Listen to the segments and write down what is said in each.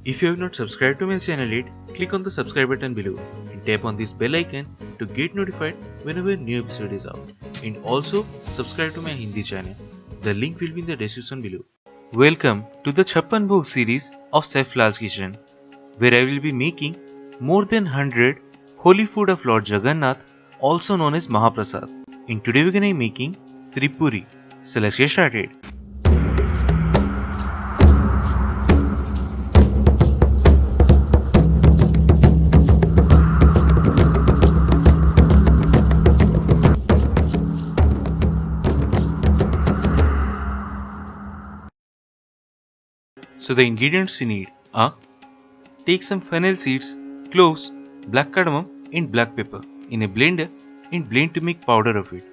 If you have not subscribed to my channel yet, click on the subscribe button below and tap on this bell icon to get notified whenever a new episode is out. And also subscribe to my Hindi channel. The link will be in the description below. Welcome to the CHAPPAN BHOG series of Chef Lall's Kitchen, where I will be making more than 100 holy food of Lord Jagannath, also known as Mahaprasad. And today we are going to be making Tripuri. So let's get started. So the ingredients we need are: take some fennel seeds, cloves, black cardamom and black pepper in a blender and blend to make powder of it,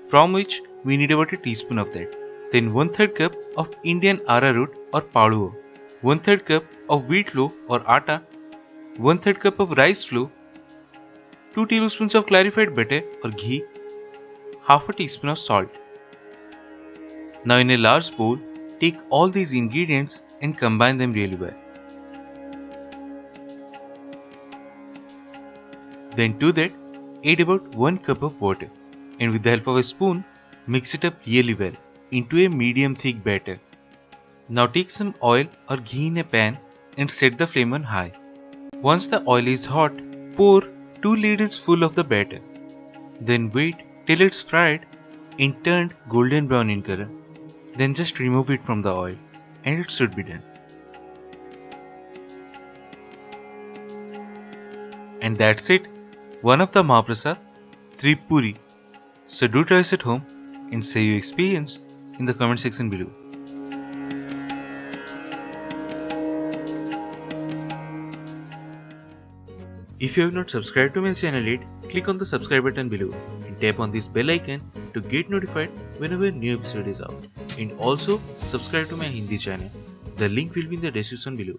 from which we need about a teaspoon of that. Then 1/3 cup of Indian arrowroot or paduo, 1/3 cup of wheat flour or atta, 1/3 cup of rice flour, 2 tablespoons of clarified butter or ghee, half a teaspoon of salt. Now in a large bowl, take all these ingredients and combine them really well. Then to that, add about 1 cup of water and with the help of a spoon, mix it up really well into a medium thick batter. Now take some oil or ghee in a pan and set the flame on high. Once the oil is hot, pour 2 ladles full of the batter. Then wait till it's fried and turned golden brown in color. Then just remove it from the oil and it should be done. And that's it, one of the Mahaprasad, Tripuri. So do try this at home and say your experience in the comment section below. If you have not subscribed to my channel yet, click on the subscribe button below and tap on this bell icon to get notified whenever a new episode is out. And also subscribe to my Hindi channel. The link will be in the description below.